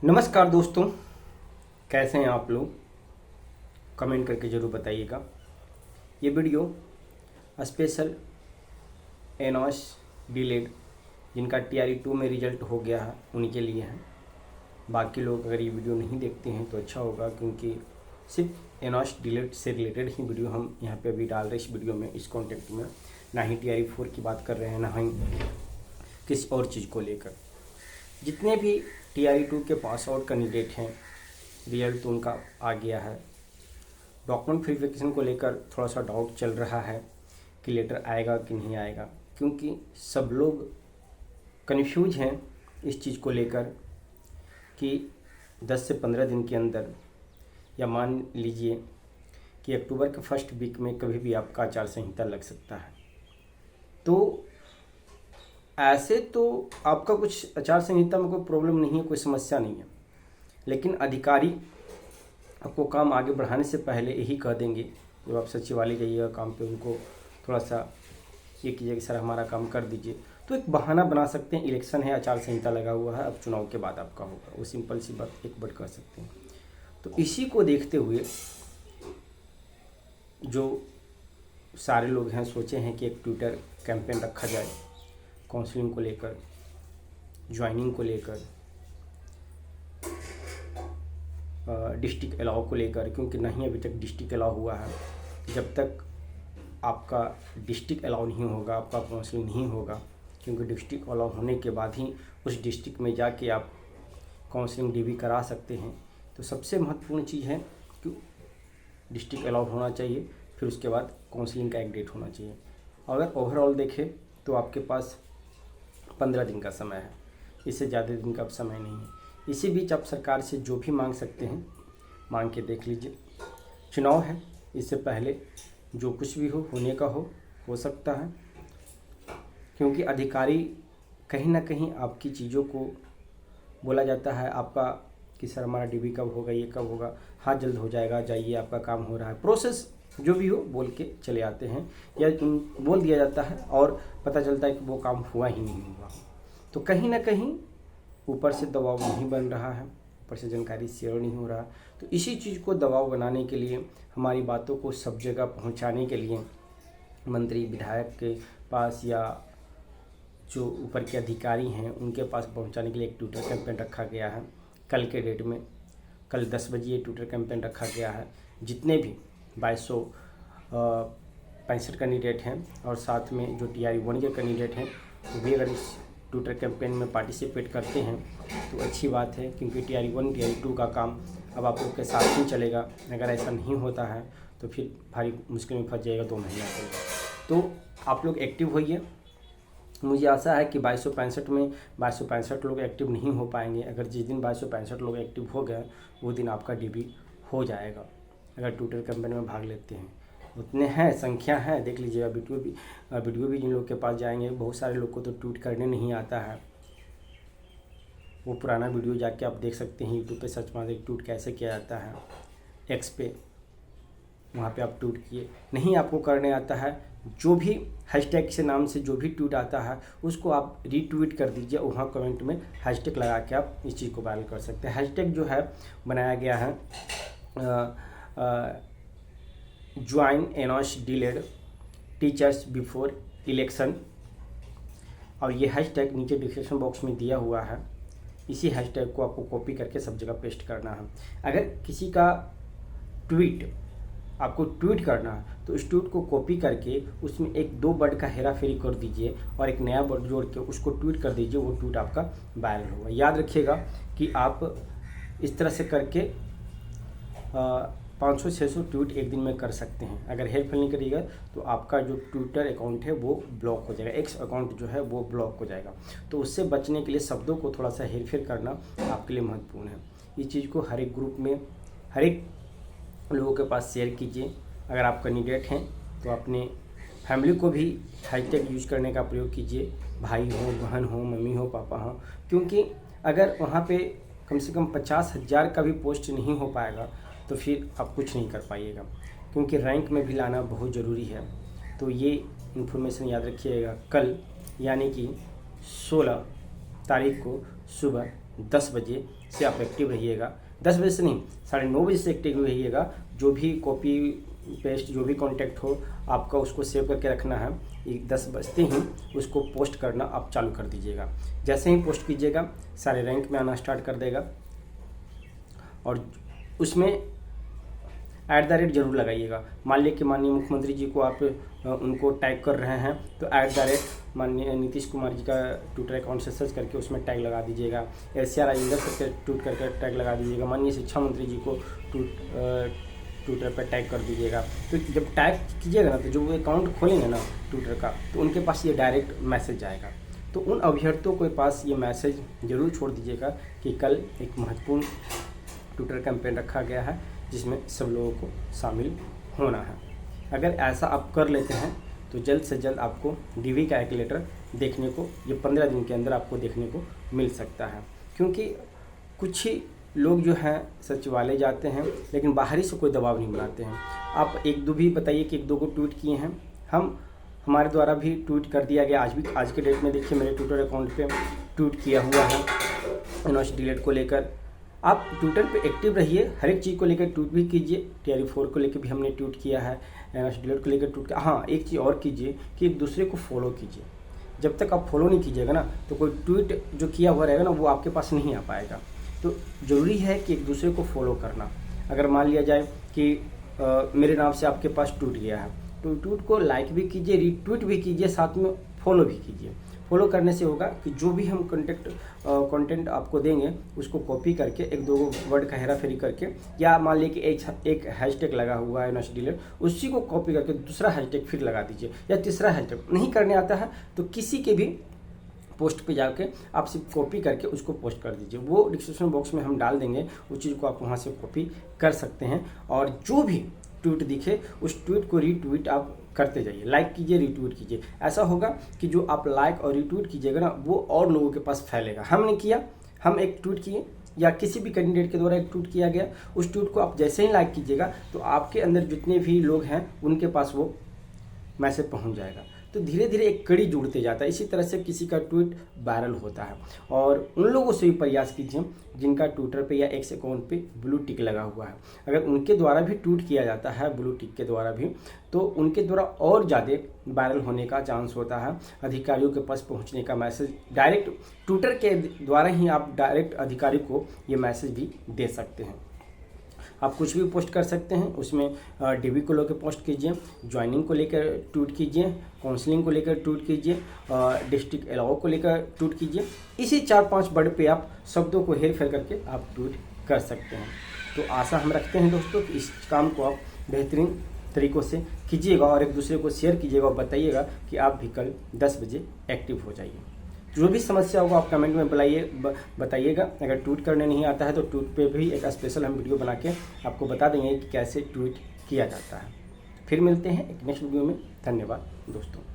नमस्कार दोस्तों, कैसे हैं आप लोग? कमेंट करके ज़रूर बताइएगा। ये वीडियो स्पेशल एनॉश डिलेड जिनका TRE 2 में रिजल्ट हो गया है उन्हीं के लिए है। बाकी लोग अगर ये वीडियो नहीं देखते हैं तो अच्छा होगा, क्योंकि सिर्फ एनॉश डिलेड से रिलेटेड ही वीडियो हम यहाँ पे अभी डाल रहे हैं इस वीडियो में, इस कॉन्टेक्ट में। ना ही TRE 4 की बात कर रहे हैं, ना ही किसी और चीज़ को लेकर। जितने भी TRE 2 के पास आउट कैंडिडेट हैं, रिजल्ट तो उनका आ गया है। डॉक्यूमेंट वेरिफिकेशन को लेकर थोड़ा सा डाउट चल रहा है कि लेटर आएगा कि नहीं आएगा, क्योंकि सब लोग कन्फ्यूज हैं इस चीज़ को लेकर कि 10 से 15 दिन के अंदर, या मान लीजिए कि अक्टूबर के फर्स्ट वीक में कभी भी आपका आचार संहिता लग सकता है। तो ऐसे तो आपका कुछ आचार संहिता में कोई प्रॉब्लम नहीं है, कोई समस्या नहीं है, लेकिन अधिकारी आपको काम आगे बढ़ाने से पहले यही कह देंगे, जब आप सचिवालय जाइएगा काम पे, उनको थोड़ा सा ये कीजिए कि सर हमारा काम कर दीजिए। तो एक बहाना बना सकते हैं, इलेक्शन है, आचार संहिता लगा हुआ है, अब चुनाव के बाद आपका होगा, वो सिंपल सी बात एक वर्ड कह सकते हैं। तो इसी को देखते हुए जो सारे लोग हैं सोचे हैं कि एक ट्विटर कैंपेन रखा जाए काउंसलिंग को लेकर, ज्वाइनिंग को लेकर, डिस्ट्रिक्ट अलाउ को लेकर, क्योंकि नहीं अभी तक डिस्ट्रिक्ट अलाउ हुआ है। जब तक आपका डिस्ट्रिक्ट अलाउ नहीं होगा, आपका काउंसलिंग नहीं होगा, क्योंकि डिस्ट्रिक्ट अलाउ होने के बाद ही उस डिस्ट्रिक्ट में जाके आप काउंसलिंग DB करा सकते हैं। तो सबसे महत्वपूर्ण चीज़ है कि डिस्ट्रिक्ट अलाउ होना चाहिए, फिर उसके बाद काउंसलिंग का एक डेट होना चाहिए। अगर ओवरऑल देखें तो आपके पास 15 दिन का समय है, इससे ज़्यादा दिन का समय नहीं है। इसी बीच आप सरकार से जो भी मांग सकते हैं मांग के देख लीजिए। चुनाव है, इससे पहले जो कुछ भी होने का हो सकता है, क्योंकि अधिकारी कहीं ना कहीं आपकी चीज़ों को बोला जाता है आपका कि सर हमारा DB कब होगा, ये कब होगा, हाँ जल्द हो जाएगा, जाइए आपका काम हो रहा है, प्रोसेस जो भी हो बोल के चले आते हैं, या बोल दिया जाता है और पता चलता है कि वो काम हुआ ही नहीं हुआ। तो कहीं ना कहीं ऊपर से दबाव नहीं बन रहा है, ऊपर से जानकारी शेयर नहीं हो रहा। तो इसी चीज़ को दबाव बनाने के लिए, हमारी बातों को सब जगह पहुंचाने के लिए मंत्री विधायक के पास या जो ऊपर के अधिकारी हैं उनके पास पहुंचाने के लिए एक ट्विटर कैंपेन रखा गया है। कल के डेट में, कल 10 बजे ये ट्विटर कैंपेन रखा गया है। जितने भी 2265 कैंडिडेट हैं और साथ में जो TRE 1 के कैंडिडेट हैं, वो भी अगर इस ट्विटर कैंपेन में पार्टिसिपेट करते हैं तो अच्छी बात है, क्योंकि TRE 1 TRE 2 का काम अब आप लोग के साथ ही चलेगा। अगर ऐसा नहीं होता है तो फिर भारी मुश्किल में फंस जाएगा 2 महीना के। तो आप लोग एक्टिव होइए। मुझे आशा है कि 2265 में 2265 लोग एक्टिव नहीं हो पाएंगे। अगर जिस दिन 2265 लोग एक्टिव हो गए वो दिन आपका DB हो जाएगा, अगर ट्विटर कैंपेन में भाग लेते हैं। उतने हैं, संख्या है, देख लीजिएगा। वीडियो भी जिन लोग के पास जाएंगे, बहुत सारे लोग को तो ट्वीट करने नहीं आता है। वो पुराना वीडियो जाके आप देख सकते हैं, यूट्यूब पे सर्च मार के ट्वीट कैसे किया जाता है, X पे, वहाँ पे आप ट्वीट किए। नहीं आपको करने आता है, जो भी हैशटैग से नाम से जो भी ट्वीट आता है उसको आप रीट्वीट कर दीजिए, वहाँ कमेंट में हैशटैग लगा के आप इस चीज़ को वायरल कर सकते हैं। हैशटैग जो है बनाया गया है ज्वाइन एनॉश डिलेड टीचर्स बिफोर इलेक्शन, और ये हैशटैग नीचे डिस्क्रिप्शन बॉक्स में दिया हुआ है। इसी हैशटैग को आपको कॉपी करके सब जगह पेस्ट करना है। अगर किसी का ट्वीट आपको ट्वीट करना है तो उस ट्वीट को कॉपी करके उसमें 1-2 वर्ड का हेरा फेरी कर दीजिए और एक नया वर्ड जोड़ के उसको ट्वीट कर दीजिए, वो ट्वीट आपका वायरल होगा। याद रखिएगा कि आप इस तरह से करके 500-600 ट्वीट एक दिन में कर सकते हैं। अगर हेल्प नहीं करिएगा तो आपका जो ट्विटर अकाउंट है वो ब्लॉक हो जाएगा, X अकाउंट जो है वो ब्लॉक हो जाएगा। तो उससे बचने के लिए शब्दों को थोड़ा सा हेरफेर करना आपके लिए महत्वपूर्ण है। इस चीज़ को हर एक ग्रुप में, हर एक लोगों के पास शेयर कीजिए। अगर आप कैंडिडेट हैं तो अपने फैमिली को भी हैशटैग यूज करने का प्रयोग कीजिए, भाई हो, बहन हो, मम्मी हो, पापा हो, क्योंकि अगर वहाँ पे कम से कम 50,000 का भी पोस्ट नहीं हो पाएगा तो फिर आप कुछ नहीं कर पाइएगा, क्योंकि रैंक में भी लाना बहुत ज़रूरी है। तो ये इन्फॉर्मेशन याद रखिएगा। कल यानी कि 16 तारीख को सुबह 10 बजे से आप एक्टिव रहिएगा। 10 बजे से नहीं, 9:30 बजे से एक्टिव रहिएगा। जो भी कॉपी पेस्ट जो भी कॉन्टैक्ट हो आपका उसको सेव करके रखना है। 10 बजते ही उसको पोस्ट करना आप चालू कर दीजिएगा। जैसे ही पोस्ट कीजिएगा सारे रैंक में आना स्टार्ट कर देगा। और उसमें @ जरूर लगाइएगा। मान लिया कि माननीय मुख्यमंत्री जी को आप उनको टैग कर रहे हैं तो @ माननीय नीतीश कुमार जी का ट्विटर अकाउंट से सर्च करके उसमें टैग लगा दीजिएगा। LCR राजेंद्र करके ट्वीट करके टैग लगा दीजिएगा। माननीय शिक्षा मंत्री जी को ट्विटर पर टैग कर दीजिएगा। तो जब टैग कीजिएगा ना तो जो वो अकाउंट खोलेंगे ना ट्विटर का तो उनके पास ये डायरेक्ट मैसेज आएगा। तो उन अभ्यर्थियों के पास ये मैसेज जरूर छोड़ दीजिएगा कि कल एक महत्वपूर्ण ट्विटर कैंपेन रखा गया है जिसमें सब लोगों को शामिल होना है। अगर ऐसा आप कर लेते हैं तो जल्द से जल्द आपको DV कैलकुलेटर देखने को ये 15 दिन के अंदर आपको देखने को मिल सकता है। क्योंकि कुछ ही लोग जो हैं सचिवालय जाते हैं लेकिन बाहरी से कोई दबाव नहीं बनाते हैं। आप 1-2 भी बताइए कि 1-2 को ट्वीट किए हैं। हमारे द्वारा भी ट्वीट कर दिया गया। आज के डेट में देखिए मेरे ट्विटर अकाउंट पे ट्वीट किया हुआ है यूनिवर्सिटी डिलेट को लेकर। आप ट्विटर पे एक्टिव रहिए, हर एक चीज़ को लेकर ट्वीट भी कीजिए। TRE 4 को लेकर भी हमने ट्वीट किया है, यूनिवर्सिटी डिलेट को लेकर ट्वीट किया। हाँ, एक चीज़ और कीजिए कि एक दूसरे को फॉलो कीजिए। जब तक आप फॉलो नहीं कीजिएगा ना तो कोई ट्वीट जो किया हुआ रहेगा ना वो आपके पास नहीं आ पाएगा। तो ज़रूरी है कि एक दूसरे को फॉलो करना। अगर मान लिया जाए कि मेरे नाम से आपके पास ट्वीट गया है तो ट्वीट को लाइक भी कीजिए, रीट्वीट भी कीजिए, साथ में फॉलो भी कीजिए। फॉलो करने से होगा कि जो भी हम कंटेंट आपको देंगे उसको कॉपी करके 1-2 वर्ड का हेरा फेरी करके, या मान लीजिए कि एक हैशटैग लगा हुआ है यूनिवर्सिटी डिलेट, उसी को कॉपी करके दूसरा हैशटैग फिर लगा दीजिए, या तीसरा हैशटैग। नहीं करने आता है तो किसी के भी पोस्ट पे जाके आप सिर्फ कॉपी करके उसको पोस्ट कर दीजिए। वो डिस्क्रिप्शन बॉक्स में हम डाल देंगे, उस चीज़ को आप वहाँ से कॉपी कर सकते हैं। और जो भी ट्वीट दिखे उस ट्वीट को रीट्वीट आप करते जाइए, लाइक कीजिए, रीट्वीट कीजिए। ऐसा होगा कि जो आप लाइक और रीट्वीट कीजिएगा ना वो और लोगों के पास फैलेगा। हमने किया, हम एक ट्वीट किए या किसी भी कैंडिडेट के द्वारा एक ट्वीट किया गया, उस ट्वीट को आप जैसे ही लाइक कीजिएगा तो आपके अंदर जितने भी लोग हैं उनके पास वो मैसेज पहुंच जाएगा। तो धीरे धीरे एक कड़ी जुड़ते जाता है। इसी तरह से किसी का ट्वीट वायरल होता है। और उन लोगों से भी प्रयास कीजिए जिनका ट्विटर पे या X अकाउंट पे ब्लू टिक लगा हुआ है। अगर उनके द्वारा भी ट्वीट किया जाता है ब्लू टिक के द्वारा भी तो उनके द्वारा और ज़्यादा वायरल होने का चांस होता है। अधिकारियों के पास पहुंचने का मैसेज डायरेक्ट ट्विटर के द्वारा ही आप डायरेक्ट अधिकारी को ये मैसेज भी दे सकते हैं। आप कुछ भी पोस्ट कर सकते हैं, उसमें DV को लेकर पोस्ट कीजिए, ज्वाइनिंग को लेकर ट्वीट कीजिए, काउंसलिंग को लेकर ट्वीट कीजिए, डिस्ट्रिक्ट अलाउ को लेकर ट्वीट कीजिए। इसी 4-5 वर्ड पे आप शब्दों को हेर फेर करके आप ट्वीट कर सकते हैं। तो आशा हम रखते हैं दोस्तों कि इस काम को आप बेहतरीन तरीक़ों से कीजिएगा और एक दूसरे को शेयर कीजिएगा और बताइएगा कि आप भी कल 10 बजे एक्टिव हो जाइए। जो भी समस्या होगा आप कमेंट में बताइएगा। अगर ट्वीट करने नहीं आता है तो ट्वीट पे भी एक स्पेशल हम वीडियो बना के आपको बता देंगे कि कैसे ट्वीट किया जाता है। फिर मिलते हैं एक नेक्स्ट वीडियो में। धन्यवाद दोस्तों।